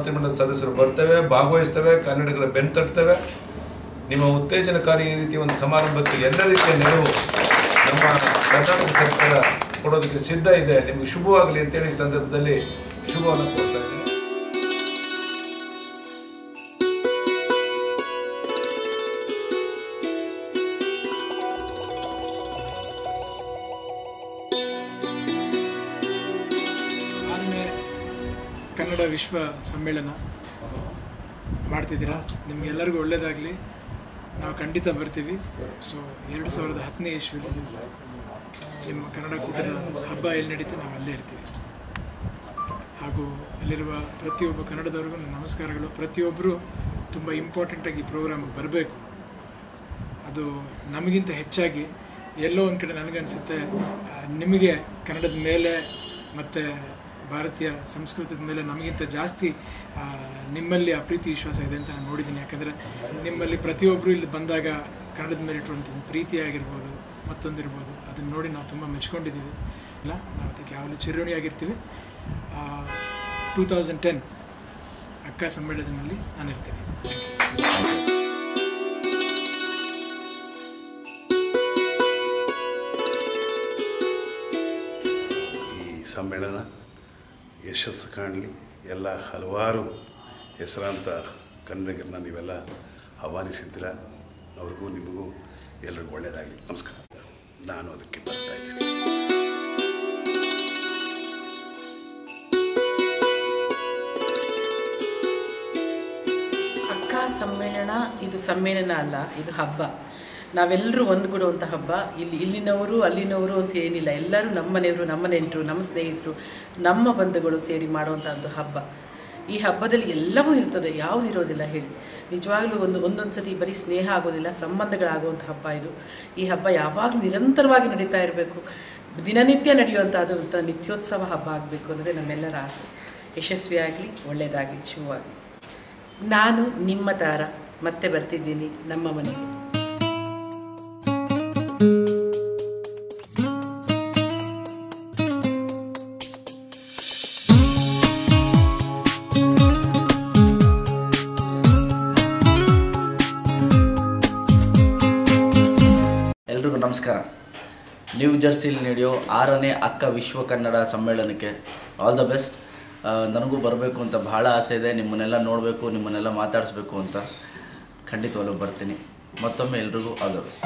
ಮಂತ್ರಿಮಂಡಲದ ಸದಸ್ಯರು ಬರ್ತೇವೆ, ಭಾಗವಹಿಸ್ತೇವೆ, ಕನ್ನಡಿಗರ ಬೆನ್ನು ತಟ್ತೇವೆ. ನಿಮ್ಮ ಉತ್ತೇಜನಕಾರಿ ಈ ರೀತಿ ಒಂದು ಸಮಾರಂಭಕ್ಕೆ ಎಲ್ಲ ರೀತಿಯ ನೆರವು ನಮ್ಮ ಕರ್ನಾಟಕ ಸರ್ಕಾರ ಕೊಡೋದಕ್ಕೆ ಸಿದ್ಧ ಇದೆ. ನಿಮಗೆ ಶುಭವಾಗಲಿ ಅಂತೇಳಿ ಈ ಸಂದರ್ಭದಲ್ಲಿ ಶುಭವನ್ನು ಕೊಡ್ತಾ ಇದ್ದೀನಿ. ಕನ್ನಡ ವಿಶ್ವ ಸಮ್ಮೇಳನ ಮಾಡ್ತಿದ್ದೀರಾ, ನಿಮಗೆಲ್ಲರಿಗೂ ಒಳ್ಳೆಯದಾಗಲಿ. ನಾವು ಖಂಡಿತ ಬರ್ತೀವಿ. ಸೊ 2010ನೇ ಇಸ್ವಿಲಿ ನಿಮ್ಮ ಕನ್ನಡ ಕೂಟದ ಹಬ್ಬ ಎಲ್ಲಿ ನಡೀತೆ ನಾವು ಅಲ್ಲೇ ಇರ್ತೀವಿ. ಹಾಗೂ ಅಲ್ಲಿರುವ ಪ್ರತಿಯೊಬ್ಬ ಕನ್ನಡದವ್ರಿಗೂ ನನ್ನ ನಮಸ್ಕಾರಗಳು. ಪ್ರತಿಯೊಬ್ಬರು ತುಂಬ ಇಂಪಾರ್ಟೆಂಟಾಗಿ ಈ ಪ್ರೋಗ್ರಾಮಿಗೆ ಬರಬೇಕು. ಅದು ನಮಗಿಂತ ಹೆಚ್ಚಾಗಿ ಎಲ್ಲೋ ಒಂದು ಕಡೆ ನನಗನ್ಸುತ್ತೆ ನಿಮಗೆ ಕನ್ನಡದ ಮೇಲೆ ಮತ್ತು ಭಾರತೀಯ ಸಂಸ್ಕೃತದ ಮೇಲೆ ನಮಗಿಂತ ಜಾಸ್ತಿ ನಿಮ್ಮಲ್ಲಿ ಆ ಪ್ರೀತಿ ವಿಶ್ವಾಸ ಇದೆ ಅಂತ ನಾನು ನೋಡಿದ್ದೀನಿ. ಯಾಕಂದರೆ ನಿಮ್ಮಲ್ಲಿ ಪ್ರತಿಯೊಬ್ಬರು ಇಲ್ಲಿ ಬಂದಾಗ ಕನ್ನಡದ ಮೇಲೆ ಇಟ್ಟುವಂಥ ಪ್ರೀತಿ ಆಗಿರ್ಬೋದು, ಮತ್ತೊಂದಿರ್ಬೋದು, ಅದನ್ನು ನೋಡಿ ನಾವು ತುಂಬ ಮೆಚ್ಕೊಂಡಿದ್ದೀವಿ. ಇಲ್ಲ, ನಾವು ಅದಕ್ಕೆ ಯಾವಾಗಲೂ ಚಿರಋಣಿಯಾಗಿರ್ತೀವಿ. 2010 ಅಕ್ಕ ಸಮ್ಮೇಳನದಲ್ಲಿ ನಾನು ಇರ್ತೀನಿ. ಈ ಸಮ್ಮೇಳನ ಯಶಸ್ಸು ಕಾಣಲಿ. ಎಲ್ಲ ಹಲವಾರು ಹೆಸರಾಂತ ಕನ್ನಡಿಗರನ್ನ ನೀವೆಲ್ಲ ಆಹ್ವಾನಿಸಿದ್ದೀರ. ಅವ್ರಿಗೂ ನಿಮಗೂ ಎಲ್ರಿಗೂ ಒಳ್ಳೆಯದಾಗಲಿ. ನಮಸ್ಕಾರ. ನಾನು ಅದಕ್ಕೆ ಬರ್ತಾ ಇದ್ದೀನಿ. ಅಕ್ಕ ಸಮ್ಮೇಳನ ಇದು ಸಮ್ಮೇಳನ ಅಲ್ಲ, ಇದು ಹಬ್ಬ. ನಾವೆಲ್ಲರೂ ಒಂದುಗೂಡುವಂಥ ಹಬ್ಬ. ಇಲ್ಲಿನವರು ಅಲ್ಲಿನವರು ಅಂತ ಏನಿಲ್ಲ. ಎಲ್ಲರೂ ನಮ್ಮ ಮನೆಯವರು, ನಮ್ಮ ನೆಂಟರು, ನಮ್ಮ ಸ್ನೇಹಿತರು, ನಮ್ಮ ಬಂಧುಗಳು ಸೇರಿ ಮಾಡುವಂಥ ಒಂದು ಹಬ್ಬ. ಈ ಹಬ್ಬದಲ್ಲಿ ಎಲ್ಲವೂ ಇರ್ತದೆ, ಯಾವುದು ಇರೋದಿಲ್ಲ ಹೇಳಿ. ನಿಜವಾಗ್ಲೂ ಒಂದೊಂದು ಸತಿ ಬರೀ ಸ್ನೇಹ ಆಗೋದಿಲ್ಲ, ಸಂಬಂಧಗಳಾಗುವಂಥ ಹಬ್ಬ ಇದು. ಈ ಹಬ್ಬ ಯಾವಾಗಲೂ ನಿರಂತರವಾಗಿ ನಡೀತಾ ಇರಬೇಕು, ದಿನನಿತ್ಯ ನಡೆಯುವಂಥದ್ದು ನಿತ್ಯೋತ್ಸವ ಹಬ್ಬ ಆಗಬೇಕು ಅನ್ನೋದೇ ನಮ್ಮೆಲ್ಲರ ಆಸೆ. ಯಶಸ್ವಿಯಾಗಲಿ, ಒಳ್ಳೆಯದಾಗಲಿ, ಶುಭವಾಗಲಿ. ನಾನು ನಿಮ್ಮ ತಾರ ಮತ್ತೆ ಬರ್ತಿದ್ದೀನಿ ನಮ್ಮ ಮನೆಗೆ. ಎಲ್ರಿಗೂ ನಮಸ್ಕಾರ. ನ್ಯೂ ಜರ್ಸಿಲಿ ನಡೆಯೋ 6ನೇ ಅಕ್ಕ ವಿಶ್ವ ಕನ್ನಡ ಸಮ್ಮೇಳನಕ್ಕೆ ಆಲ್ ದ ಬೆಸ್ಟ್. ನನಗೂ ಬರಬೇಕು ಅಂತ ಬಹಳ ಆಸೆ ಇದೆ. ನಿಮ್ಮನ್ನೆಲ್ಲ ನೋಡಬೇಕು, ನಿಮ್ಮನ್ನೆಲ್ಲ ಮಾತಾಡಿಸ್ಬೇಕು ಅಂತ ಖಂಡಿತವಾಗ್ಲೂ ಬರ್ತೀನಿ. ಮತ್ತೊಮ್ಮೆ ಎಲ್ರಿಗೂ ಆಲ್ ದ ಬೆಸ್ಟ್.